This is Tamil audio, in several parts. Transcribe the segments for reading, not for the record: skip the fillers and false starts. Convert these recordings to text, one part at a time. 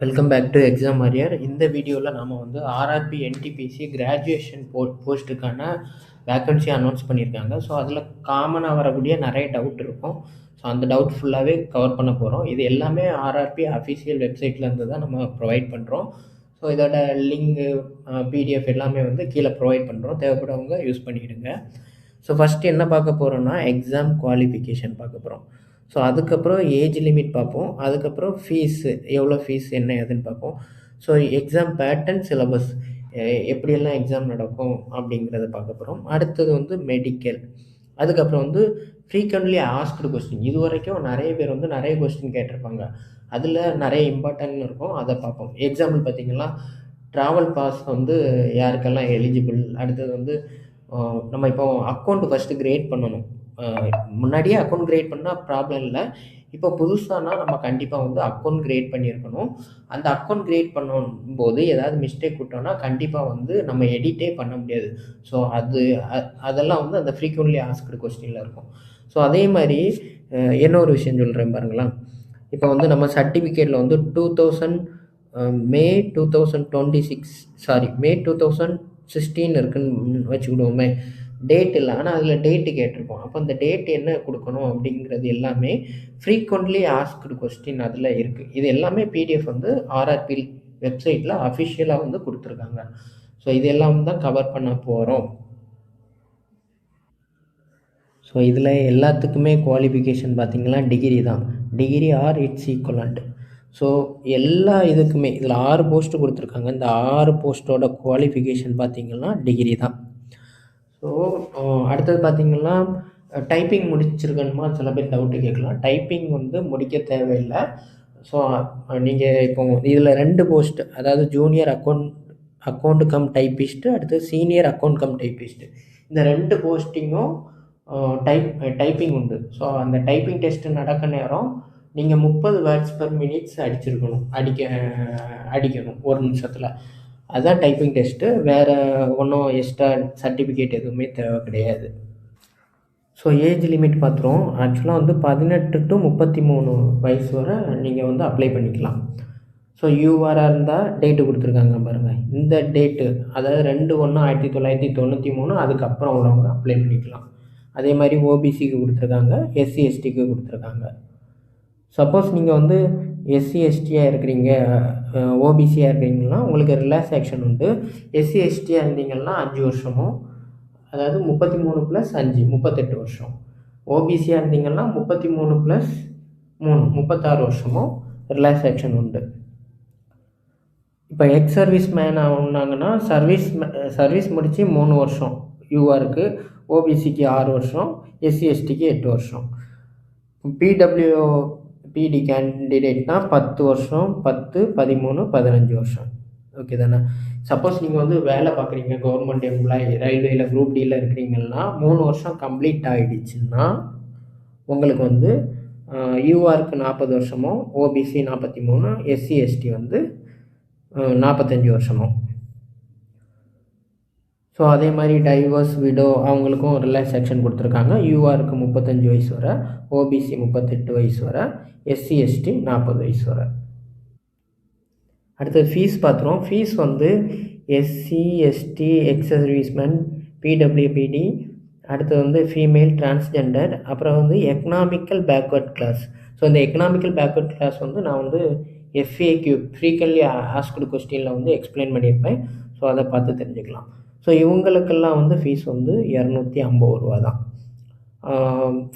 Welcome back to exam warrior. இந்த வீடியோவில் நாம் வந்து ஆர்ஆர்பி என்டிபிசி கிராஜுவேஷன் போஸ்ட்டுக்கான வேக்கன்சி அனௌன்ஸ் பண்ணியிருக்காங்க. ஸோ அதில் காமனாக வரக்கூடிய நிறைய டவுட் இருக்கும். ஸோ அந்த டவுட் ஃபுல்லாகவே கவர் பண்ண போகிறோம். இது எல்லாமே ஆர்ஆர்பி அஃபிஷியல் வெப்சைட்லேருந்து தான் நம்ம ப்ரொவைட் பண்ணுறோம். ஸோ இதோட லிங்கு பிடிஎஃப் எல்லாமே வந்து கீழே ப்ரொவைட் பண்ணுறோம். தேவைப்படுறவங்க யூஸ் பண்ணிவிடுங்க. ஸோ ஃபஸ்ட்டு என்ன பார்க்க போகிறோன்னா எக்ஸாம் குவாலிஃபிகேஷன் பார்க்க போகிறோம். ஸோ அதுக்கப்புறம் ஏஜ் லிமிட் பார்ப்போம். அதுக்கப்புறம் ஃபீஸு எவ்வளோ ஃபீஸ் என்ன ஏதுன்னு பார்ப்போம். ஸோ எக்ஸாம் பேட்டர்ன் சிலபஸ் எப்படியெல்லாம் எக்ஸாம் நடக்கும் அப்படிங்கிறத பார்க்க போகிறோம். அடுத்தது வந்து மெடிக்கல். அதுக்கப்புறம் வந்து ஃப்ரீக்வெண்ட்லி ஆஸ்க்டு கொஸ்டின். இது வரைக்கும் நிறைய பேர் வந்து நிறைய கொஸ்டின் கேட்டிருப்பாங்க. அதில் நிறைய இம்பார்ட்டன்ட் இருக்கும், அதை பார்ப்போம். எக்ஸாம்பிள் பார்த்திங்கன்னா ட்ராவல் பாஸ் வந்து யாருக்கெல்லாம் எலிஜிபிள். அடுத்தது வந்து நம்ம இப்போ அக்கௌண்ட் ஃபஸ்ட்டு கிரியேட் பண்ணணும். முன்னாடியே அக்கௌண்ட் கிரியேட் பண்ணால் ப்ராப்ளம் இல்லை. இப்போ புதுசானா நம்ம கண்டிப்பாக வந்து அக்கௌண்ட் கிரியேட் பண்ணியிருக்கணும். அந்த அக்கௌண்ட் கிரியேட் பண்ணும்போது ஏதாவது மிஸ்டேக் விட்டோம்னா கண்டிப்பாக வந்து நம்ம எடிட்டே பண்ண முடியாது. ஸோ அதெல்லாம் வந்து அந்த ஃப்ரீக்வெண்ட்லி ஆஸ்க்டு கொஸ்டினில் இருக்கும். ஸோ அதே மாதிரி என்ன ஒரு விஷயம் சொல்கிறேன் பாருங்களேன். இப்போ வந்து நம்ம சர்டிஃபிகேட்டில் வந்து 2000 மே 2026 மே 2016 இருக்குன்னு வச்சுக்கிடுவோமே. டேட் இல்லை, ஆனால் அதில் டேட்டு கேட்டிருப்போம். அப்போ அந்த டேட் என்ன கொடுக்கணும் அப்படிங்கிறது எல்லாமே ஃப்ரீக்வெண்ட்லி ஆஸ்க்டு கொஸ்டின் அதில் இருக்குது. இது எல்லாமே பிடிஎஃப் வந்து ஆர்ஆர்பி வெப்சைட்டில் அஃபிஷியலாக வந்து கொடுத்துருக்காங்க. ஸோ இது எல்லாம் தான் கவர் பண்ண போகிறோம். ஸோ இதில் எல்லாத்துக்குமே குவாலிஃபிகேஷன் பார்த்திங்கன்னா டிகிரி தான். Degree or its equivalent. So எல்லா இதுக்குமே இதில் 6 போஸ்ட்டு கொடுத்துருக்காங்க. இந்த 6 போஸ்ட்டோட குவாலிஃபிகேஷன் பார்த்திங்கன்னா டிகிரி தான். ஸோ அடுத்தது பார்த்திங்கன்னா டைப்பிங் முடிச்சிருக்கணுமா சில பேர் டவுட்டு கேட்கலாம். டைப்பிங் வந்து முடிக்க தேவையில்லை. ஸோ நீங்கள் இப்போ இதில் 2 போஸ்ட்டு, அதாவது ஜூனியர் அக்கௌண்ட் கம் டைப்பிஸ்ட்டு, அடுத்து சீனியர் அக்கௌண்ட் கம் டைப்பிஸ்ட்டு. இந்த 2 போஸ்டிங்கும் டைப்பிங் உண்டு. ஸோ அந்த டைப்பிங் டெஸ்ட்டு நடக்க நேரம் நீங்கள் 30 வேர்ட்ஸ் பெர் மினிட்ஸ் அடிக்கணும் ஒரு நிமிஷத்தில். அதுதான் டைப்பிங் டெஸ்ட்டு. வேறு ஒன்றும் எக்ஸ்ட்ரா சர்டிஃபிகேட் எதுவுமே தேவை கிடையாது. ஸோ ஏஜ் லிமிட் பார்த்துருவோம். ஆக்சுவலாக வந்து 18 to 33 வயசு வரை நீங்கள் வந்து அப்ளை பண்ணிக்கலாம். ஸோ யூஆராக இருந்தால் டேட்டு கொடுத்துருக்காங்க பாருங்கள். இந்த டேட்டு, அதாவது 2/1/1993 அதுக்கப்புறம் உள்ளவங்க அப்ளை பண்ணிக்கலாம். அதே மாதிரி ஓபிசிக்கு கொடுத்துருக்காங்க, எஸ்சி எஸ்டிக்கு கொடுத்துருக்காங்க. சப்போஸ் நீங்கள் வந்து எஸ்சி எஸ்டியாக இருக்கிறீங்க, ஓபிசியாக இருக்கிறீங்கன்னா உங்களுக்கு ரிலாக்ஸேஷன் உண்டு. எஸ்சி எஸ்டியாக இருந்தீங்கன்னா 5 வருஷமும், அதாவது 33 + 5 38 வருஷம். ஓபிசியாக இருந்தீங்கன்னா 33 + 3 36 வருஷமும் ரிலாக்ஸேஷன் உண்டு. இப்போ எக்ஸ் சர்வீஸ் மேன் ஆகுனாங்கன்னா சர்வீஸ் முடித்து 3 வருஷம் யூஆருக்கு, ஓபிசிக்கு 6 வருஷம், எஸ்சி எஸ்டிக்கு 8 வருஷம். பிடபிள்யூபிடி கேண்டிடேட்னா 10 வருஷம், 10, 13, 15 வருஷம். ஓகே தானே? சப்போஸ் நீங்கள் வந்து வேலை பார்க்குறீங்க, கவர்மெண்ட் எம்ப்ளாயி, ரயில்வேயில் குரூப் டியில் இருக்கிறீங்கன்னா 3 வருஷம் கம்ப்ளீட் ஆகிடுச்சுன்னா உங்களுக்கு வந்து யூஆருக்கு 40 வருஷமும், ஓபிசி 43, எஸ்சி எஸ்டி வந்து 45 வருஷமும். ஸோ அதே மாதிரி டைவர்ஸ், விடோ அவங்களுக்கும் ரிலாக்ஸேஷன் கொடுத்துருக்காங்க. யூஆருக்கு 35 வயசு வரை, ஓபிசி 38 வயசு வரை, எஸ்சி எஸ்டி 40 வயசு வரை. அடுத்தது ஃபீஸ் பார்த்துருவோம். ஃபீஸ் வந்து எஸ்சி எஸ்டி, எக்ஸ் சர்வீஸ்மேன், பிடபிள்யூபிடி, அடுத்தது வந்து ஃபீமேல், டிரான்ஸ்ஜெண்டர், அப்புறம் வந்து எக்கனாமிக்கல் பேக்வர்ட் கிளாஸ். ஸோ இந்த எக்கனாமிக்கல் பேக்வர்ட் கிளாஸ் வந்து நான் வந்து எஃப்ஏக்யூ ஃப்ரீக்வெண்ட்லி ஆஸ்க்டு கொஸ்டினில் வந்து எக்ஸ்பிளைன் பண்ணியிருப்பேன். ஸோ அதை பார்த்து தெரிஞ்சுக்கலாம். ஸோ இவங்களுக்கெல்லாம் வந்து ஃபீஸ் வந்து 250 ரூபா தான்.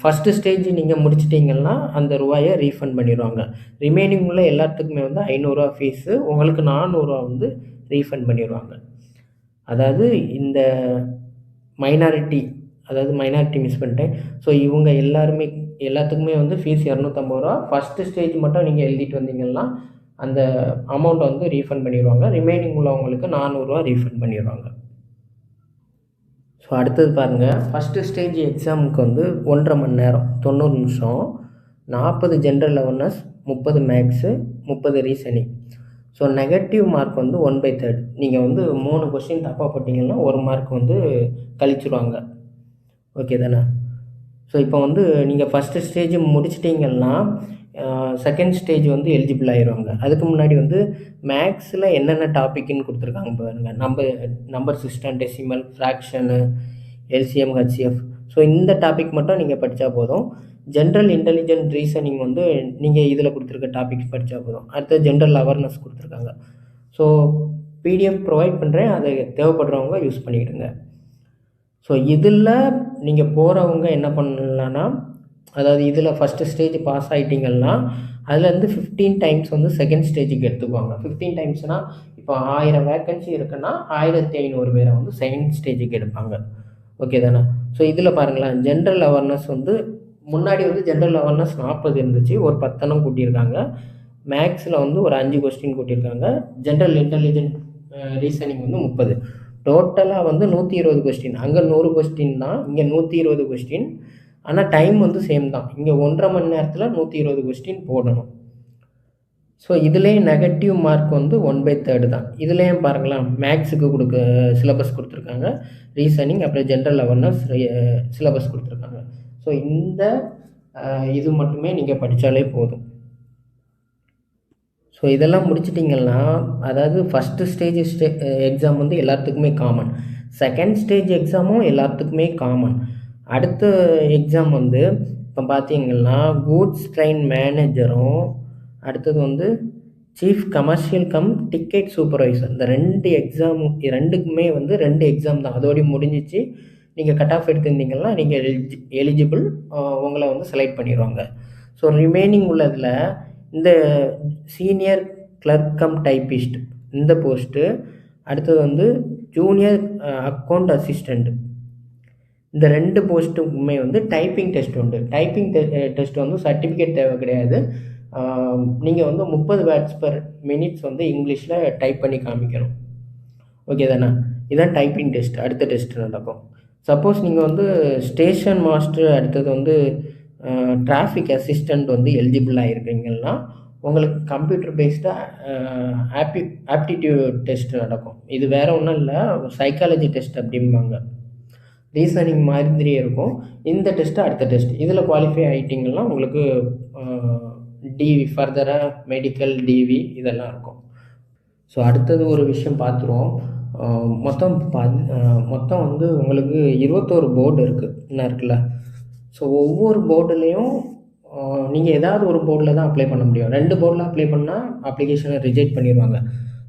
ஃபஸ்ட்டு ஸ்டேஜ் நீங்கள் முடிச்சிட்டிங்கன்னா அந்த ரூபாயை ரீஃபண்ட் பண்ணிடுவாங்க. ரிமைனிங் உள்ள எல்லாத்துக்குமே வந்து 500 ரூபா ஃபீஸு, உங்களுக்கு 400 ரூபா வந்து ரீஃபண்ட் பண்ணிடுவாங்க. அதாவது இந்த மைனாரிட்டி மிஸ் பண்ணிட்டேன். ஸோ இவங்க எல்லாத்துக்குமே வந்து ஃபீஸ் 250 ரூபா. ஃபஸ்ட்டு ஸ்டேஜ் மட்டும் நீங்கள் எழுதிட்டு வந்தீங்கன்னா அந்த அமௌண்ட்டை வந்து ரீஃபண்ட் பண்ணிடுவாங்க. ரிமைனிங் உள்ளவங்களுக்கு 400 ரூபா ரீஃபண்ட் பண்ணிடுவாங்க. ஸோ அடுத்தது பாருங்கள், ஃபஸ்ட்டு ஸ்டேஜ் எக்ஸாமுக்கு வந்து 1.5 மணி நேரம் 90 நிமிஷம், 40 general awareness, 30 maths, 30 reasoning. So negative mark வந்து 1/3. நீங்கள் வந்து 3 கொஸ்டின் தப்பாக போட்டிங்கன்னா 1 மார்க் வந்து கழிச்சிடுவாங்க. ஓகே தானே? ஸோ இப்போ வந்து நீங்கள் ஃபஸ்ட்டு ஸ்டேஜ் முடிச்சிட்டிங்கன்னா செகண்ட் ஸ்டேஜ் வந்து எலிஜிபிள் ஆயிடுவாங்க. அதுக்கு முன்னாடி வந்து மேக்ஸில் என்னென்ன டாப்பிக்குன்னு கொடுத்துருக்காங்க பாருங்கள். Number system, decimal, fraction, LCM, HCF. So இந்த டாபிக் மட்டும் நீங்கள் படித்தா போதும். ஜென்ரல் இன்டெலிஜென்ட் ரீசனிங் வந்து நீங்கள் இதில் கொடுத்துருக்க டாபிக் படித்தா போதும். அடுத்து ஜென்ரல் அவேர்னஸ் கொடுத்துருக்காங்க. ஸோ பிடிஎஃப் ப்ரொவைட் பண்ணுறேன், அதை தேவைப்படுறவங்க யூஸ் பண்ணிக்கிடுங்க. ஸோ இதில் நீங்கள் போகிறவங்க என்ன பண்ணலான்னா, அதாவது இதில் ஃபஸ்ட்டு ஸ்டேஜ் பாஸ் ஆகிட்டிங்கன்னா அதுலேருந்து 15 டைம்ஸ் வந்து செகண்ட் ஸ்டேஜுக்கு எடுத்துக்குவாங்க. 15 டைம்ஸ்னால் இப்போ 1000 வேக்கன்சி இருக்குன்னா 1500 பேரை வந்து செகண்ட் ஸ்டேஜுக்கு எடுப்பாங்க. ஓகே தானே? ஸோ இதில் பாருங்களேன், ஜென்ரல் அவேர்னஸ் வந்து முன்னாடி வந்து ஜென்ரல் அவேர்னஸ் 40 இருந்துச்சு, ஒரு 10 கூட்டியிருக்காங்க. மேக்ஸில் வந்து ஒரு 5 கொஸ்டின் கூட்டியிருக்காங்க. ஜென்ரல் இன்டெலிஜென்ட் ரீசனிங் வந்து 30. டோட்டலாக வந்து 120 கொஸ்டின். அங்கே 100 கொஸ்டின் தான், இங்கே 120 கொஸ்டின். ஆனால் டைம் வந்து சேம் தான். இங்கே 1.5 மணி நேரத்தில் 120 கொஸ்டின் போடணும். ஸோ இதுலேயும் நெகட்டிவ் மார்க் வந்து 1/3 தான். இதுலேயும் பாருங்களேன், மேக்ஸுக்கு சிலபஸ் கொடுத்துருக்காங்க, ரீசனிங், அப்புறம் ஜென்ரல் அவேர்னஸ் சிலபஸ் கொடுத்துருக்காங்க. ஸோ இந்த இது மட்டுமே நீங்கள் படித்தாலே போதும். ஸோ இதெல்லாம் முடிச்சிட்டிங்கன்னா, அதாவது ஃபஸ்ட்டு ஸ்டேஜ் எக்ஸாம் வந்து எல்லாத்துக்குமே காமன், செகண்ட் ஸ்டேஜ் எக்ஸாமும் எல்லாத்துக்குமே காமன். அடுத்த எக்ஸாம் வந்து இப்போ பார்த்தீங்கன்னா கூட்ஸ் ட்ரெயின் மேனேஜரும், அடுத்தது வந்து சீஃப் கமர்ஷியல் டிக்கெட் சூப்பர்வைசர். இந்த 2 எக்ஸாம், ரெண்டுக்குமே வந்து 2 எக்ஸாம் தான். அதோடய முடிஞ்சிச்சு. நீங்கள் கட் ஆஃப் எடுத்திருந்தீங்கன்னா நீங்கள் எலிஜிபிள், உங்களை வந்து செலக்ட் பண்ணிடுவாங்க. ஸோ ரிமைனிங் உள்ளதில் இந்த சீனியர் கிளர்க் டைப்பிஸ்ட் இந்த போஸ்ட்டு, அடுத்தது வந்து ஜூனியர் அக்கௌண்ட் அசிஸ்டண்ட், இந்த 2 போஸ்ட்டுக்குமே வந்து டைப்பிங் டெஸ்ட் உண்டு. டைப்பிங் டெஸ்ட் வந்து சர்டிஃபிகேட் தேவை கிடையாது. நீங்கள் வந்து 30 வேர்ட்ஸ் பெர் மினிட்ஸ் வந்து இங்கிலீஷில் டைப் பண்ணி காமிக்கணும். ஓகே தானே? இதுதான் டைப்பிங் டெஸ்ட். அடுத்த டெஸ்ட் நடக்கும். சப்போஸ் நீங்கள் வந்து ஸ்டேஷன் மாஸ்டர், அடுத்தது வந்து டிராஃபிக் அசிஸ்டண்ட் வந்து எலிஜிபிளாக இருக்கீங்கன்னா உங்களுக்கு கம்ப்யூட்டர் பேஸ்டாக ஆப்டிடியூட் டெஸ்ட் நடக்கும். இது வேறு ஒன்றும் இல்லை, சைக்காலஜி டெஸ்ட் அப்படிம்பாங்க. ரீசனிங் மாதிரியே இருக்கும். இந்த டெஸ்ட்டு அடுத்த டெஸ்ட். இதில் குவாலிஃபை ஆகிட்டிங்கன்னா உங்களுக்கு டிவி, ஃபர்தராக மெடிக்கல், டிவி இதெல்லாம் இருக்கும். ஸோ அடுத்தது ஒரு விஷயம் பார்த்துருவோம். மொத்தம் வந்து உங்களுக்கு 21 போர்டு இருக்குது, என்ன இருக்குல்ல. ஸோ ஒவ்வொரு போர்டுலேயும் நீங்கள் ஏதாவது ஒரு போர்டில் தான் அப்ளை பண்ண முடியும். 2 போர்டில் அப்ளை பண்ணால் அப்ளிகேஷனை ரிஜெக்ட் பண்ணிடுவாங்க.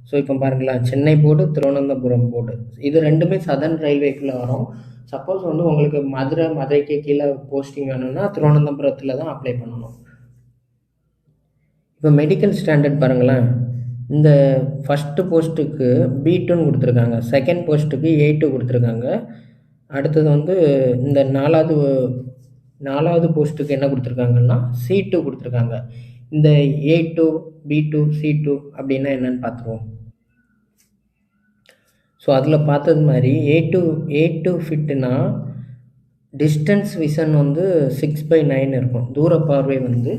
ஸோ இப்போ பாருங்களேன், சென்னை போர்டு, திருவனந்தபுரம் போர்டு, இது 2மே சதர்ன் ரயில்வேக்குள்ளே வரும். சப்போஸ் வந்து உங்களுக்கு மதுரைக்கு கீழே போஸ்டிங் வேணும்னா திருவனந்தபுரத்தில் தான் அப்ளை பண்ணணும். இப்போ மெடிக்கல் ஸ்டாண்டர்ட் பாருங்களேன், இந்த ஃபஸ்ட்டு போஸ்ட்டுக்கு B2ன்னு கொடுத்துருக்காங்க, செகண்ட் போஸ்ட்டுக்கு A2 கொடுத்துருக்காங்க. அடுத்தது வந்து இந்த நாலாவது போஸ்ட்டுக்கு என்ன கொடுத்துருக்காங்கன்னா C2 கொடுத்துருக்காங்க. இந்த A2, B2, C2 அப்படின்னா என்னன்னு பார்த்துருவோம். ஸோ அதில் பார்த்தது மாதிரி A2 ஃபிட்டுனா டிஸ்டன்ஸ் விஷன் வந்து 6/9 இருக்கும். தூர பார்வை வந்து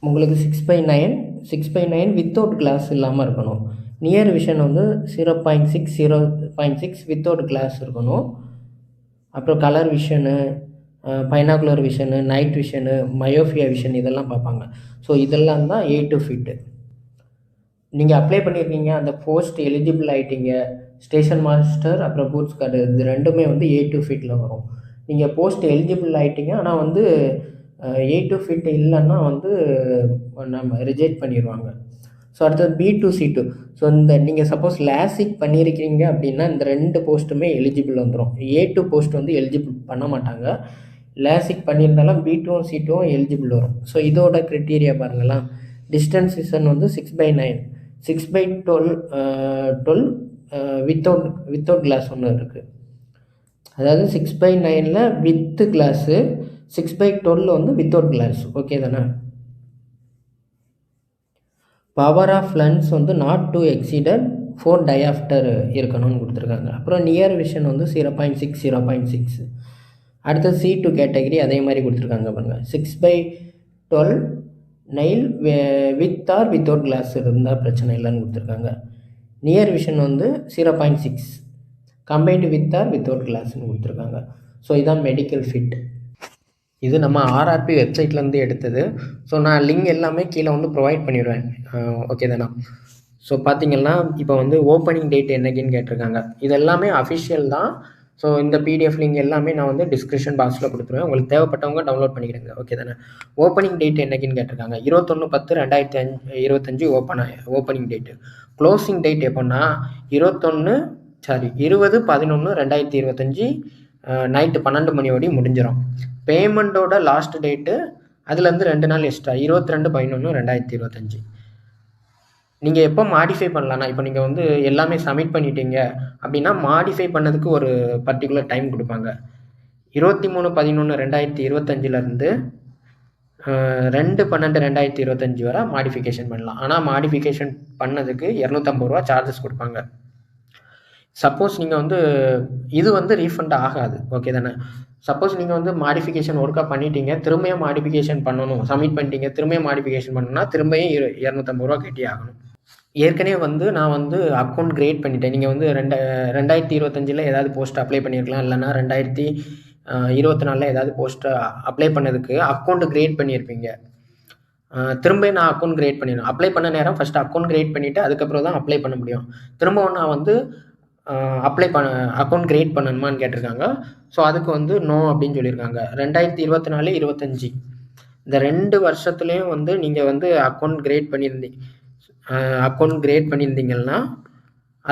உங்களுக்கு 6/9 வித்தவுட் கிளாஸ் இல்லாமல் இருக்கணும். நியர் விஷன் வந்து 0.6 வித்தவுட் கிளாஸ் இருக்கணும். அப்புறம் colour vision, binocular vision, night vision, myopia vision இதெல்லாம் பார்ப்பாங்க. ஸோ இதெல்லாம் தான் A2 ஃபிட்டு. நீங்கள் அப்ளை பண்ணியிருக்கீங்க, அந்த போஸ்ட் எலிஜிபிள் ஆகிட்டீங்க, ஸ்டேஷன் மாஸ்டர் அப்புறம் கூட்ஸ் கார்டு, இது 2மே வந்து A2 ஃபிட்டில் வரும். நீங்கள் போஸ்ட் எலிஜிபிள் ஆகிட்டீங்க, ஆனால் வந்து A2 ஃபிட் இல்லைன்னா வந்து நம்ம ரிஜெக்ட் பண்ணிடுவாங்க. ஸோ அடுத்தது B2, C2. ஸோ இந்த நீங்கள் சப்போஸ் லேசிக் பண்ணியிருக்கீங்க அப்படின்னா இந்த 2 போஸ்ட்டுமே எலிஜிபிள் வந்துடும். A2 போஸ்ட் வந்து எலிஜிபிள் பண்ண மாட்டாங்க. லேசிக் பண்ணியிருந்தாலும் B2ம் C2ம் எலிஜிபிள் வரும். ஸோ இதோட க்ரைட்டீரியா பாருங்களா, டிஸ்டன்ஸ் விஷன் வந்து 6/9, 6/12 வித்தவுட் கிளாஸ் ஒன்று இருக்குது. அதாவது 6/9 வித்து கிளாஸு, 6/12 வந்து வித்தவுட் கிளாஸ். ஓகே தானே? பவர் ஆஃப் லென்ஸ் வந்து நாட் டு எக்ஸீடட் 4 டயாப்டர் இருக்கணும்னு கொடுத்துருக்காங்க. அப்புறம் நியர் விஷன் வந்து 0.6. அடுத்தது C2 கேட்டகரி அதே மாதிரி கொடுத்துருக்காங்க பாருங்கள். 6/12 nail with or without glass இருந்தால் பிரச்சனை இல்லைன்னு கொடுத்துருக்காங்க. நியர் விஷன் வந்து 0.6 கம்பைன்டு வித் ஆர் வித்தவுட் கிளாஸ்ன்னு கொடுத்துருக்காங்க. ஸோ இதான் மெடிக்கல் ஃபிட். இது நம்ம ஆர்ஆர்பி வெப்சைட்லேருந்து எடுத்தது. ஸோ நான் லிங்க் எல்லாமே கீழே வந்து ப்ரொவைட் பண்ணிடுவேன். ஓகே தானா? ஸோ பார்த்தீங்கன்னா இப்போ வந்து ஓப்பனிங் டேட் என்னைக்குன்னு கேட்டிருக்காங்க. இது எல்லாமே அஃபிஷியல் தான். ஸோ இந்த பிடிஎஃப் லிங்க் எல்லாமே நான் வந்து டிஸ்கிரிப்ஷன் பாக்ஸில் கொடுத்துருவேன். உங்களுக்கு தேவைப்பட்டவங்க டவுன்லோட் பண்ணிக்கிடுங்க. ஓகே தானே? ஓப்பனிங் டேட் என்னைக்குன்னு கேட்டிருக்காங்க. 21/10/2025 ஓப்பனிங் டேட்டு. க்ளோசிங் டேட் எப்போன்னா 20/11/2025 நைட்டு 12 மணியோடி முடிஞ்சிடும். பேமெண்ட்டோட லாஸ்ட் டேட்டு அதுலேருந்து 2 நாள் எக்ஸ்ட்ரா 22/11/2025. நீங்கள் எப்போ மாடிஃபை பண்ணலான்னா, இப்போ நீங்கள் வந்து எல்லாமே சப்மிட் பண்ணிட்டீங்க அப்படின்னா மாடிஃபை பண்ணதுக்கு ஒரு பர்டிகுலர் டைம் கொடுப்பாங்க. 23/11/2025லேருந்து 2/12/2025 வரை மாடிஃபிகேஷன் பண்ணலாம். ஆனால் மாடிஃபிகேஷன் பண்ணதுக்கு ₹250 சார்ஜஸ் கொடுப்பாங்க. சப்போஸ் நீங்கள் வந்து இது வந்து ரீஃபண்ட் ஆகாது. ஓகே தானே? சப்போஸ் நீங்கள் வந்து மாடிஃபிகேஷன் ஒர்க்கா பண்ணிட்டீங்க, திரும்பியும் மாடிஃபிகேஷன் பண்ணணும், சப்மிட் பண்ணிட்டீங்க, திரும்பியும் மாடிஃபிகேஷன் பண்ணணும்னா திரும்பியும் ₹250 கட்டி ஆகணும். ஏற்கனவே வந்து நான் வந்து அக்கௌண்ட் கிரியேட் பண்ணிட்டேன். நீங்கள் வந்து 2025 ஏதாவது போஸ்ட் அப்ளை பண்ணியிருக்கலாம். இல்லைன்னா 2024 ஏதாவது போஸ்ட் அப்ளை பண்ணதுக்கு அக்கௌண்ட் கிரியேட் பண்ணியிருப்பீங்க. திரும்ப நான் அக்கௌண்ட் கிரியேட் பண்ணிடணும். அப்ளை பண்ண நேரம் ஃபஸ்ட்டு அக்கௌண்ட் கிரியேட் பண்ணிவிட்டு அதுக்கப்புறம் தான் அப்ளை பண்ண முடியும். திரும்பவும் நான் வந்து அக்கௌண்ட் கிரியேட் பண்ணணுமான்னு கேட்டிருக்காங்க. ஸோ அதுக்கு வந்து நோ அப்படின்னு சொல்லியிருக்காங்க. 2024, 25 இந்த 2 வருஷத்துலேயும் வந்து நீங்கள் வந்து அக்கௌண்ட் கிரியேட் பண்ணியிருந்தீங்கன்னா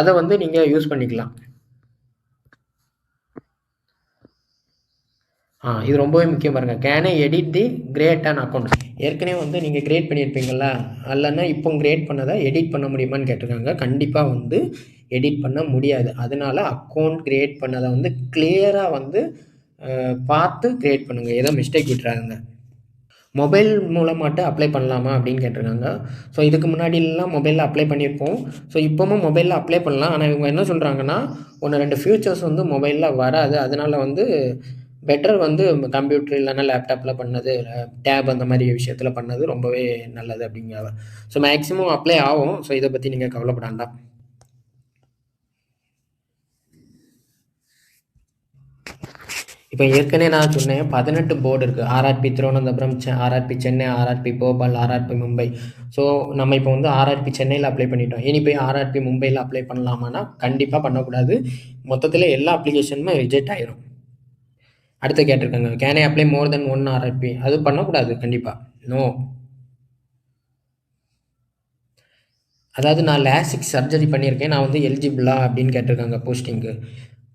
அதை வந்து நீங்கள் யூஸ் பண்ணிக்கலாம். இது ரொம்பவே முக்கியம் பாருங்கள். Can I edit the create an account. ஏற்கனவே வந்து நீங்கள் கிரியேட் பண்ணியிருப்பீங்களா, இல்லைன்னா இப்போ கிரியேட் பண்ணதை எடிட் பண்ண முடியுமான்னு கேட்டிருக்காங்க. கண்டிப்பாக வந்து எடிட் பண்ண முடியாது. அதனால அக்கௌண்ட் கிரியேட் பண்ணதை வந்து கிளியராக வந்து பார்த்து கிரியேட் பண்ணுங்கள். ஏதோ மிஸ்டேக் விட்டுறாங்க. மொபைல் மூலமாட்டு அப்ளை பண்ணலாமா அப்படின்னு கேட்டிருக்காங்க. ஸோ இதுக்கு முன்னாடிலாம் மொபைலில் அப்ளை பண்ணியிருப்போம். ஸோ இப்போவும் மொபைலில் அப்ளை பண்ணலாம். ஆனால் இவங்க என்ன சொல்கிறாங்கன்னா 1-2 ஃபியூச்சர்ஸ் வந்து மொபைலில் வராது. அதனால் வந்து பெட்டர் வந்து கம்ப்யூட்டர் இல்லைன்னா லேப்டாப்பில் பண்ணது, டேப் அந்த மாதிரி விஷயத்தில் பண்ணது ரொம்பவே நல்லது அப்படிங்கிறாங்க. ஸோ மேக்ஸிமம் அப்ளை ஆகும். ஸோ இதை பற்றி நீங்கள் கவலைப்பட வேண்டாம். இப்போ ஏற்கனவே நான் சொன்னேன் 18 போர்டு இருக்குது. RRB Thiruvananthapuram, RRB Chennai, RRB Bhopal, RRB Mumbai. So நம்ம இப்போ வந்து ஆர்ஆர்பி சென்னையில் அப்ளை பண்ணிட்டோம். இனி போய் ஆர்ஆர்பி மும்பையில் அப்ளை பண்ணலாமான்னா கண்டிப்பாக பண்ணக்கூடாது. மொத்தத்தில் எல்லா அப்ளிகேஷனுமே ரிஜெக்ட் ஆயிரும். அடுத்து கேட்டிருக்காங்க can I apply more then 1 RRB. அது பண்ணக்கூடாது கண்டிப்பாக. நோ. அதாவது நான் லேசிக் சர்ஜரி பண்ணியிருக்கேன், நான் வந்து எலிஜிபிளா அப்படின்னு கேட்டிருக்காங்க போஸ்டிங்கு.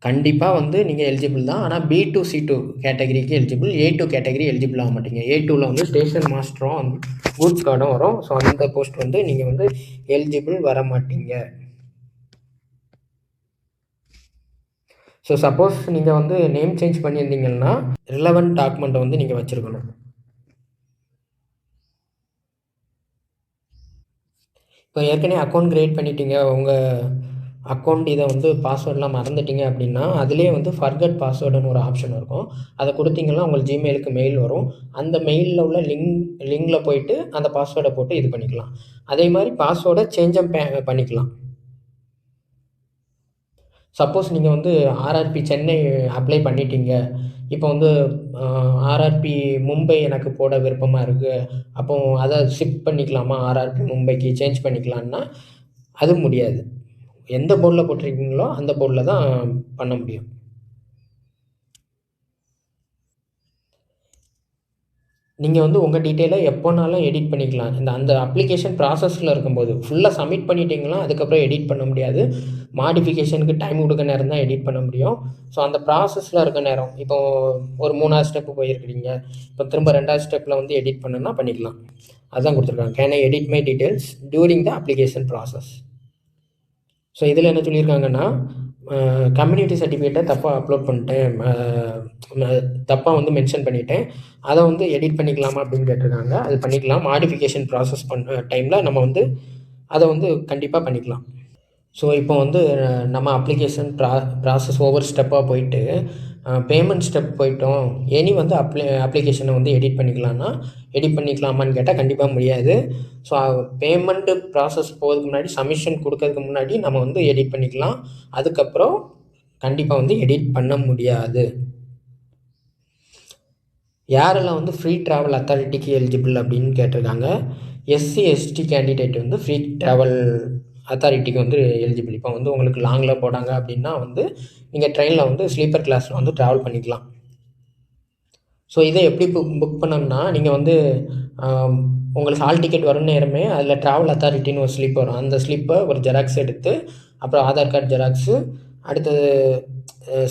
கண்டிப்பாக வந்து நீங்கள் எலிஜிபிள் தான். ஆனால் B2, C2 கேட்டகரிக்கு எலிஜிபிள். A2 கேட்டகரி எலிஜிபிள் ஆக மாட்டீங்க. A2வில் வந்து ஸ்டேஷன் மாஸ்டரும் கூட்ஸ் கார்டும் வரும். ஸோ அந்த போஸ்ட் வந்து நீங்கள் வந்து எலிஜிபிள் வர மாட்டீங்க. ஸோ சப்போஸ் நீங்கள் வந்து நேம் சேஞ்ச் பண்ணியிருந்தீங்கன்னா ரிலவெண்ட் டாக்குமெண்ட்டை வந்து நீங்கள் வச்சுருக்கணும். இப்போ ஏற்கனவே அக்கௌண்ட் கிரியேட் பண்ணிட்டீங்க, உங்கள் அக்கௌண்ட் இதை வந்து பாஸ்வேர்டெலாம் மறந்துட்டீங்க அப்படின்னா அதுலேயே வந்து ஃபர்கட் பாஸ்வேர்டுன்னு ஒரு ஆப்ஷன் இருக்கும். அதை கொடுத்தீங்கன்னா உங்களுக்கு ஜிமெயிலுக்கு மெயில் வரும். அந்த மெயிலில் உள்ள லிங்கில் போயிட்டு அந்த பாஸ்வேர்டை போட்டு இது பண்ணிக்கலாம். அதே மாதிரி பாஸ்வேர்டை சேஞ்சும் பண்ணிக்கலாம். சப்போஸ் நீங்கள் வந்து ஆர்ஆர்பி சென்னை அப்ளை பண்ணிட்டீங்க, இப்போ வந்து ஆர்ஆர்பி மும்பை எனக்கு போட விருப்பமாக இருக்குது, அப்போ அதை ஷிஃப்ட் பண்ணிக்கலாமா ஆர்ஆர்பி மும்பைக்கு சேஞ்ச் பண்ணிக்கலான்னா அது முடியாது. எந்த போர்டில் போட்டிருக்கீங்களோ அந்த போர்டில் தான் பண்ண முடியும். நீங்கள் வந்து உங்கள் டீட்டெயிலை எப்போனாலும் எடிட் பண்ணிக்கலாம். அந்த அப்ளிகேஷன் ப்ராசஸில் இருக்கும்போது ஃபுல்லாக சப்மிட் பண்ணிட்டீங்கன்னா அதுக்கப்புறம் எடிட் பண்ண முடியாது. மாடிஃபிகேஷனுக்கு டைம் கொடுக்க நேரம் தான் எடிட் பண்ண முடியும். ஸோ அந்த ப்ராசஸில் இருக்க நேரம், இப்போது ஒரு 3வது ஸ்டெப்பு போயிருக்கிறீங்க, இப்போ திரும்ப 2வது ஸ்டெப்பில் வந்து எடிட் பண்ணணும்னா பண்ணிக்கலாம். அதுதான் கொடுத்துருக்காங்க. Can I edit my details during the application process. So இதில் என்ன சொல்லியிருக்காங்கன்னா கம்யூனிட்டி சர்டிஃபிகேட்டை தப்பாக அப்லோட் பண்ணிட்டேன், தப்பாக வந்து மென்ஷன் பண்ணிட்டேன், அதை வந்து எடிட் பண்ணிக்கலாமா அப்படின்னு கேட்டிருக்காங்க. அது பண்ணிக்கலாம். மாடிஃபிகேஷன் ப்ராசஸ் பண்ண டைமில் நம்ம வந்து அதை வந்து கண்டிப்பாக பண்ணிக்கலாம். ஸோ இப்போ வந்து நம்ம அப்ளிகேஷன் ப்ராசஸ் ஒவ்வொரு ஸ்டெப்பாக போயிட்டு பேமெண்ட் ஸ்டெப் போயிட்டோம். இனி வந்து அப்ளிகேஷனை வந்து எடிட் பண்ணிக்கலாமான்னு கேட்டால் கண்டிப்பாக முடியாது. ஸோ பேமெண்ட்டு ப்ராசஸ் போகிறதுக்கு முன்னாடி, சப்மிஷன் கொடுக்கறதுக்கு முன்னாடி நம்ம வந்து எடிட் பண்ணிக்கலாம். அதுக்கப்புறம் கண்டிப்பாக வந்து எடிட் பண்ண முடியாது. யாரெல்லாம் வந்து ஃப்ரீ ட்ராவல் அத்தாரிட்டிக்கு எலிஜிபிள் அப்படின்னு கேட்டிருக்காங்க. எஸ்சி எஸ்டி கேண்டிடேட் வந்து ஃப்ரீ ட்ராவல் அத்தாரிட்டிக்கு வந்து எலிஜிபிள். இப்போ வந்து உங்களுக்கு லாங்கில் போனாங்க அப்படின்னா வந்து நீங்கள் ட்ரெயினில் வந்து ஸ்லீப்பர் கிளாஸில் வந்து ட்ராவல் பண்ணிக்கலாம். ஸோ இதை எப்படி புக் பண்ணணும்னா, நீங்கள் வந்து உங்களுக்கு ஹால் டிக்கெட் வரும் நேரமே அதில் ட்ராவல் அத்தாரிட்டின்னு ஒரு ஸ்லிப் வரும். அந்த ஸ்லிப்பை ஒரு ஜெராக்ஸ் எடுத்து, அப்புறம் ஆதார் கார்டு ஜெராக்ஸு, அடுத்தது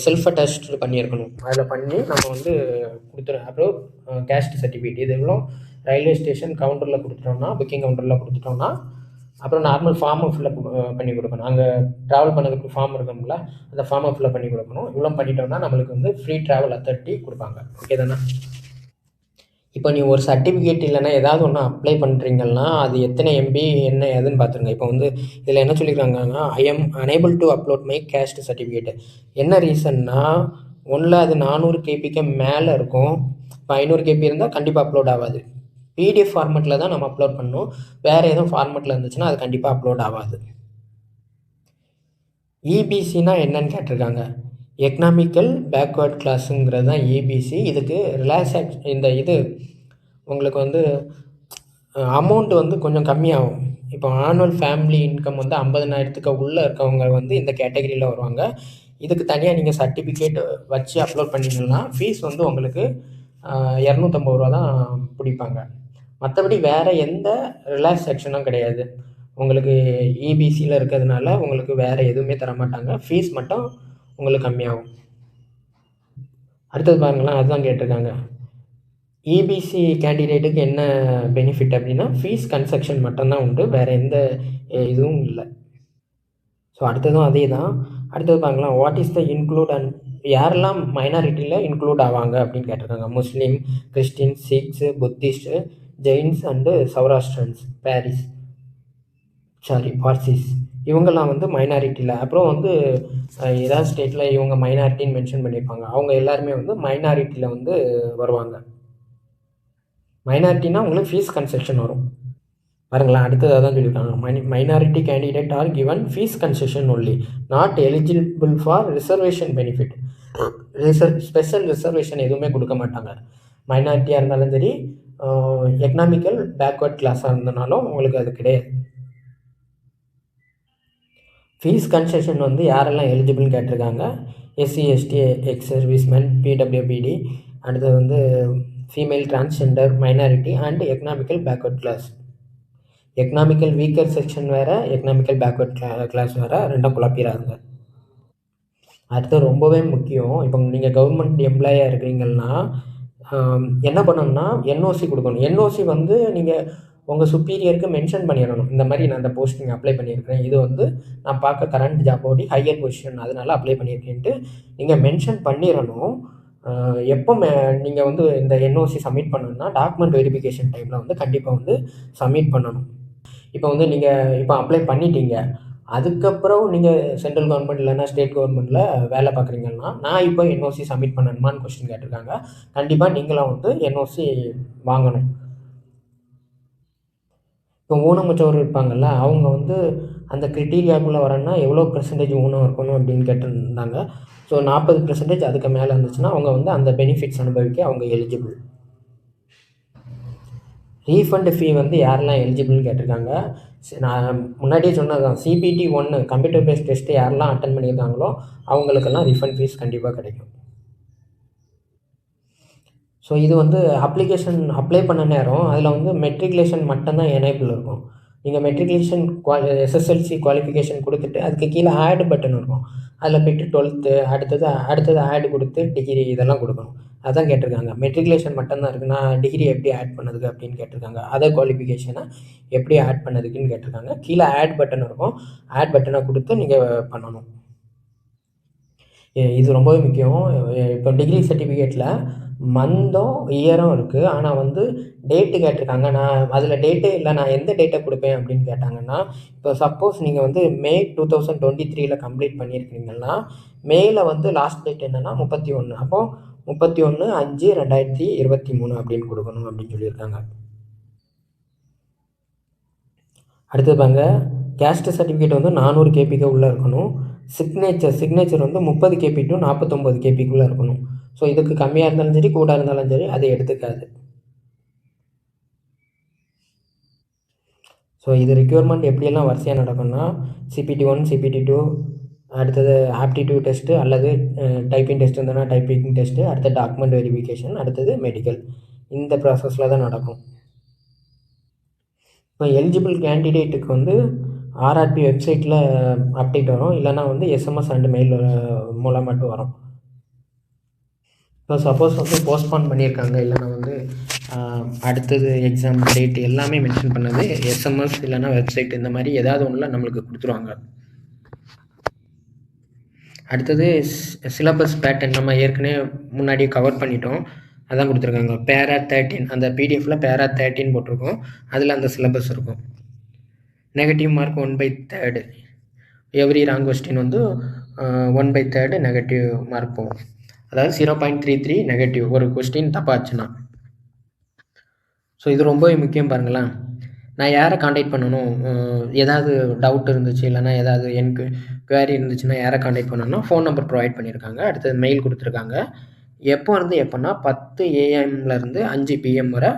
செல்ஃப் அட்டஸ்ட் பண்ணியிருக்கணும். அதில் பண்ணி நம்ம வந்து கொடுத்துருவோம். அப்புறம் கேஸ்ட் சர்டிஃபிகேட் இது எவ்வளோ ரயில்வே ஸ்டேஷன் கவுண்டரில் கொடுத்துட்டோம்னா, புக்கிங் கவுண்டரில் கொடுத்துட்டோம்னா, அப்புறம் நார்மல் ஃபார்மை ஃபில்லப் பண்ணி கொடுக்கணும். அங்கே ட்ராவல் பண்ணதுக்கு ஃபார்ம் இருக்கணும்ல, அந்த ஃபார்மை ஃபில்லப் பண்ணி கொடுக்கணும். இவ்வளோ பண்ணிட்டோம்னா நம்மளுக்கு வந்து ஃப்ரீ ட்ராவல் அத்தாரிட்டி கொடுப்பாங்க. ஓகே தானே? இப்போ நீ ஒரு சர்டிஃபிகேட் இல்லைன்னா ஏதாவது ஒன்று அப்ளை பண்ணுறீங்கன்னா அது எத்தனை எம்பி என்ன ஏதுன்னு பார்த்துருங்க. இப்போ வந்து இதில் என்ன சொல்லியிருக்காங்கன்னா, I am unable to upload my caste certificate. என்ன ரீசன்னா, ஒன்றில் அது 400 கேபிக்கு மேலே இருக்கும். இப்போ 500 கேபி இருந்தால் கண்டிப்பாக அப்லோட் ஆகாது. பிடிஎஃப் ஃபார்மெட்டில் தான் நம்ம அப்லோட் பண்ணணும். வேறு எதுவும் ஃபார்மெட்டில் இருந்துச்சுன்னா அது கண்டிப்பாக அப்லோட் ஆகாது. இபிசினா என்னன்னு கேட்டிருக்காங்க. எக்கனாமிக்கல் பேக்வேர்ட் கிளாஸுங்கிறது தான் இபிசி. இதுக்கு இந்த இது உங்களுக்கு வந்து அமௌண்ட் வந்து கொஞ்சம் கம்மியாகும். இப்போ ஆனுவல் ஃபேமிலி இன்கம் வந்து 50,000க்கு உள்ளே இருக்கவங்க வந்து இந்த கேட்டகரியில் வருவாங்க. இதுக்கு தனியாக நீங்கள் சர்டிஃபிகேட் வச்சு அப்லோட் பண்ணிங்கன்னா ஃபீஸ் வந்து உங்களுக்கு 250 ரூபா தான் பிடிப்பாங்க. மற்றபடி வேறு எந்த ரிலாக்ஸேஷனும் கிடையாது. உங்களுக்கு இபிசியில் இருக்கிறதுனால உங்களுக்கு வேறு எதுவுமே தரமாட்டாங்க. ஃபீஸ் மட்டும் உங்களுக்கு கம்மியாகும். அடுத்தது பாருங்களேன், அதுதான் கேட்டிருக்காங்க. இபிசி கேண்டிடேட்டுக்கு என்ன பெனிஃபிட் அப்படின்னா, ஃபீஸ் கன்செக்ஷன் மட்டும்தான் உண்டு, வேறு எந்த இதுவும் இல்லை. ஸோ அடுத்ததும் அதே தான். அடுத்தது பாருங்களேன், what is the include and யாரெல்லாம் மைனாரிட்டியில் இன்க்ளூட் ஆவாங்க அப்படின்னு கேட்டிருக்காங்க. Muslim, Christian, Sikhs, Buddhist, Jains and Saurashtrans, Parsis இவங்கெல்லாம் வந்து மைனாரிட்டியில். அப்புறம் வந்து ஏதாவது ஸ்டேட்டில் இவங்க மைனாரிட்டின்னு மென்ஷன் பண்ணியிருப்பாங்க. அவங்க எல்லாருமே வந்து மைனாரிட்டியில் வந்து வருவாங்க. மைனாரிட்டினா உங்களுக்கு ஃபீஸ் கன்செஷன் வரும். பாருங்களேன், அடுத்ததாக தான் சொல்லியிருக்காங்க. Minority candidate R given fees concession only, not eligible for reservation benefit. Special reservation எதுவுமே கொடுக்க மாட்டாங்க. மைனாரிட்டியாக இருந்தாலும் சரி, எக்கனாமிக்கல் பேக்வர்ட் கிளாஸாக இருந்தனாலும் உங்களுக்கு அது கிடையாது. ஃபீஸ் கன்செஷன் வந்து யாரெல்லாம் எலிஜிபிள்னு கேட்டிருக்காங்க. எஸ்சி எஸ்டி, எக்ஸ் சர்வீஸ்மேன், பிடபிள்யூபிடி, அடுத்தது வந்து female transgender minority and economical backward class. Economical weaker section வேறு, எக்கனாமிக்கல் பேக்வர்ட் கிளாஸ் வேறு, ரெண்டும் குழப்பிடாதுங்க. அடுத்து ரொம்பவே முக்கியம், இப்போ நீங்கள் கவர்மெண்ட் எம்ப்ளாயாக இருக்கிறீங்கன்னா என்ன பண்ணணும்னா என்ஓசி கொடுக்கணும். என்ஓசி வந்து நீங்கள் உங்கள் சுப்பீரியருக்கு மென்ஷன் பண்ணிடணும். இந்த மாதிரி நான் அந்த போஸ்டிங் அப்ளை பண்ணியிருக்கிறேன், இது வந்து நான் பார்க்க கரண்ட் ஜாபோடி ஹையர் பொசிஷன், அதனால் அப்ளை பண்ணியிருக்கேன்ட்டு நீங்கள் மென்ஷன் பண்ணிடணும். எப்போ நீங்கள் வந்து இந்த என்ஓசி சப்மிட் பண்ணணும்னா டாக்குமெண்ட் வெரிஃபிகேஷன் டைமில் வந்து கண்டிப்பாக வந்து சப்மிட் பண்ணணும். இப்போ வந்து நீங்கள் இப்போ அப்ளை பண்ணிட்டீங்க, அதுக்கப்புறம் நீங்கள் சென்ட்ரல் கவர்மெண்ட் இல்லைன்னா ஸ்டேட் கவர்மெண்ட்டில் வேலை பார்க்குறீங்கன்னா, நான் இப்போ என்ஓசி சப்மிட் பண்ணணுமான்னு கொஸ்டின் கேட்டிருக்காங்க. கண்டிப்பாக நீங்களும் வந்து என்ஓசி வாங்கணும். இப்போ ஊனமுற்றவர் இருப்பாங்கள்ல, அவங்க வந்து அந்த க்ரிட்டீரியாக்குள்ளே வரணும்னா எவ்வளோ பெர்சன்டேஜ் ஊனம் இருக்கணும் அப்படின்னு கேட்டிருந்தாங்க. ஸோ 40% அதுக்கு மேலே இருந்துச்சுன்னா அவங்க வந்து அந்த பெனிஃபிட்ஸ் அனுபவிக்க அவங்க எலிஜிபிள். ரீஃபண்ட் ஃபீ வந்து யாரெல்லாம் எலிஜிபிள்னு கேட்டிருக்காங்க. நான் முன்னாடியே சொன்னது தான், சிபிடி 1 கம்ப்யூட்டர் பேஸ்ட் டெஸ்ட்டு யாரெல்லாம் அட்டன் பண்ணியிருக்காங்களோ அவங்களுக்கெல்லாம் ரீஃபண்ட் ஃபீஸ் கண்டிப்பாக கிடைக்கும். ஸோ இது வந்து அப்ளிகேஷன் அப்ளை பண்ண நேரம் அதில் வந்து மெட்ரிகுலேஷன் மட்டும்தான் எனேபிள் இருக்கும். நீங்கள் மெட்ரிகுலேஷன் எஸ்எஸ்எல்சி குவாலிஃபிகேஷன் கொடுத்துட்டு அதுக்கு கீழே ஆட் பட்டன் இருக்கும். அதில் போய்ட்டு 12th அடுத்தது ஆட் கொடுத்து டிகிரி இதெல்லாம் கொடுக்கணும். அதான் கேட்டிருக்காங்க. மெட்ரிகுலேஷன் மட்டும்தான் இருக்குது, நான் டிகிரி எப்படி ஆட் பண்ணதுக்கு அப்படின்னு கேட்டிருக்காங்க. அதர் குவாலிஃபிகேஷனை எப்படி ஆட் பண்ணதுக்குன்னு கேட்டிருக்காங்க. கீழே ஆட் பட்டன் இருக்கும், ஆட் பட்டனை கொடுத்து நீங்கள் பண்ணணும். இது ரொம்பவே முக்கியம். இப்போ டிகிரி சர்டிஃபிகேட்டில் மந்தும் இயரும் இருக்குது, ஆனால் வந்து டேட்டு கேட்டிருக்காங்க. நான் அதில் டேட்டே இல்லை, நான் எந்த டேட்டை கொடுப்பேன் அப்படின்னு கேட்டாங்கன்னா, இப்போ சப்போஸ் நீங்கள் வந்து மே 2023 கம்ப்ளீட் பண்ணியிருக்கீங்கன்னா, மேல வந்து லாஸ்ட் டேட் என்னென்னா 31. அப்போது 31/5/2023 அப்படின்னு கொடுக்கணும் அப்படின்னு சொல்லியிருக்காங்க. அடுத்தது பாருங்க, கேஸ்ட் சர்டிஃபிகேட் வந்து 400 கேபிக்கு உள்ளே இருக்கணும். சிக்னேச்சர் வந்து 30 கேபி டு 49 கேபிக்குள்ளே இருக்கணும். ஸோ இதுக்கு கம்மியாக இருந்தாலும் சரி, கூட இருந்தாலும் சரி, அது எடுத்துக்காது. ஸோ இது ரிக்யூர்மெண்ட் எப்படியெல்லாம் வரிசையாக நடக்கும்னா, CPT-1, CPT-2, அடுத்தது ஆப்டிடியூட் டெஸ்ட்டு அல்லது டைப்பிங் டெஸ்ட் இருந்ததுன்னா டைப்பிங் டெஸ்ட்டு, அடுத்து டாக்குமெண்ட் வெரிஃபிகேஷன், அடுத்தது மெடிக்கல். இந்த ப்ராசஸில் தான் நடக்கும். இப்போ எலிஜிபிள் கேண்டிடேட்டுக்கு வந்து ஆர்ஆர்பி வெப்சைட்டில் அப்டேட் வரும், இல்லைனா வந்து எஸ்எம்எஸ் அண்ட் மெயில் மூலம் மட்டும் வரும். இப்போ சப்போஸ் வந்து போஸ்ட்பான் பண்ணியிருக்காங்க, இல்லைனா வந்து அடுத்தது எக்ஸாம் டேட் எல்லாமே மென்ஷன் பண்ணது எஸ்எம்எஸ் இல்லைனா வெப்சைட் இந்த மாதிரி ஏதாவது ஒன்றில் நம்மளுக்கு கொடுத்துருவாங்க. அடுத்தது சிலபஸ் பேட்டர்ன் நம்ம ஏற்கனவே முன்னாடியே கவர் பண்ணிட்டோம், அதான் கொடுத்துருக்காங்க. பேரா 13 அந்த பிடிஎஃப்பில் பேரா 13 போட்டிருக்கோம், அதில் அந்த சிலபஸ் இருக்கும். Negative mark 1/3, every wrong question வந்து 1/3 நெகட்டிவ் மார்க் போகும். அதாவது 0.33 நெகட்டிவ் ஒரு கொஸ்டின் தப்பாச்சுன்னா. ஸோ இது ரொம்பவே முக்கியம் பாருங்களேன். நான் யாரை காண்டாக்ட் பண்ணணும், ஏதாவது டவுட் இருந்துச்சு இல்லைனா ஏதாவது எனக்கு குவேரி இருந்துச்சுன்னா யாரை காண்டாக்ட் பண்ணணும்னா ஃபோன் நம்பர் ப்ரொவைட் பண்ணியிருக்காங்க, அடுத்தது மெயில் கொடுத்துருக்காங்க. எப்போ இருந்து எப்போன்னா 10 AM - 5 PM வரை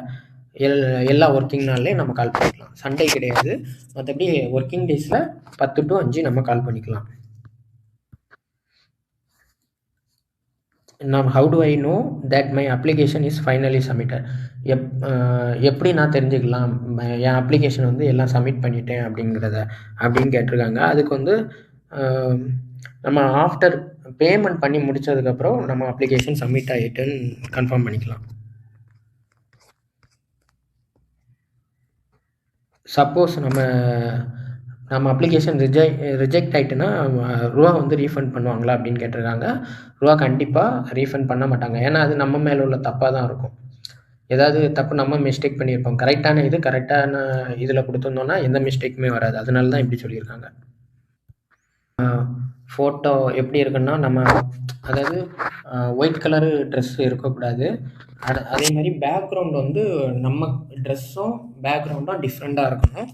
எல்லா ஒர்க்கிங் நாள்லேயும் நம்ம கால் பண்ணிக்கலாம். சண்டே கிடையாது, மற்றபடி ஒர்க்கிங் டேஸில் 10 to 5 நம்ம கால் பண்ணிக்கலாம். Now how do I know that my application is finally submitted? எப்படி நான் தெரிஞ்சுக்கலாம் என் அப்ளிகேஷன் வந்து எல்லாம் சப்மிட் பண்ணிட்டேன் அப்படின்னு கேட்டிருக்காங்க. அதுக்கு வந்து நம்ம ஆஃப்டர் பேமெண்ட் பண்ணி முடித்ததுக்கப்புறம் நம்ம அப்ளிகேஷன் சப்மிட் ஆகிட்டுன்னு கன்ஃபார்ம் பண்ணிக்கலாம். சப்போஸ் நம்ம அப்ளிகேஷன் ரிஜெக்ட் ஆகிட்டுன்னா ரூபா வந்து ரீஃபண்ட் பண்ணுவாங்களா அப்படின்னு கேட்டிருக்காங்க. ரூபா கண்டிப்பாக ரீஃபண்ட் பண்ண மாட்டாங்க, ஏன்னா அது நம்ம மேலே உள்ள தப்பாக தான் இருக்கும். ஏதாவது தப்பு நம்ம மிஸ்டேக் பண்ணியிருப்போம், கரெக்டான இதில் கொடுத்துருந்தோன்னா எந்த மிஸ்டேக்குமே வராது, அதனால தான் இப்படி சொல்லியிருக்காங்க. ஃபோட்டோ எப்படி இருக்குன்னா, நம்ம அதாவது ஒயிட் கலரு ட்ரெஸ் இருக்கக்கூடாது. அதே மாதிரி பேக்ரவுண்ட் வந்து நம்ம ட்ரெஸ்ஸும் பேக்ரவுண்டும் டிஃப்ரெண்ட்டாக இருக்கணும்.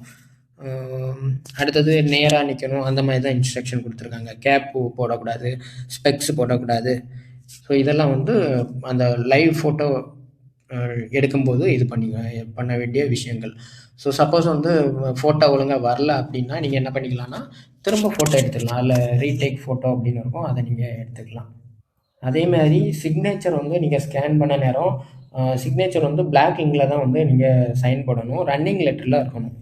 அடுத்தது நேராக நிற்கணும், அந்த மாதிரி தான் இன்ஸ்ட்ரக்ஷன் கொடுத்துருக்காங்க. கேப்பு போடக்கூடாது, ஸ்பெக்ஸ் போடக்கூடாது. ஸோ இதெல்லாம் வந்து அந்த லைவ் ஃபோட்டோ எடுக்கும்போது இது பண்ண வேண்டிய விஷயங்கள். ஸோ சப்போஸ் வந்து ஃபோட்டோ ஒழுங்காக வரல அப்படின்னா நீங்கள் என்ன பண்ணிக்கலாம்னா திரும்ப ஃபோட்டோ எடுத்துக்கலாம், அதில் ரீடேக் ஃபோட்டோ அப்படின்னு இருக்கும், அதை நீங்கள் எடுத்துக்கலாம். அதே மாதிரி சிக்னேச்சர் வந்து நீங்கள் ஸ்கேன் பண்ண நேரம் சிக்னேச்சர் வந்து பிளாக் இங்கில் தான் வந்து நீங்கள் சைன் போடணும், ரன்னிங் லெட்டரில் இருக்கணும்.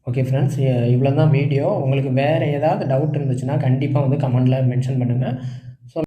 ஓகே ஃப்ரெண்ட்ஸ், இவ்வளோ தான் வீடியோ. உங்களுக்கு வேறு ஏதாவது டவுட் இருந்துச்சுன்னா கண்டிப்பாக வந்து கமெண்டில் மென்ஷன் பண்ணுங்கள்.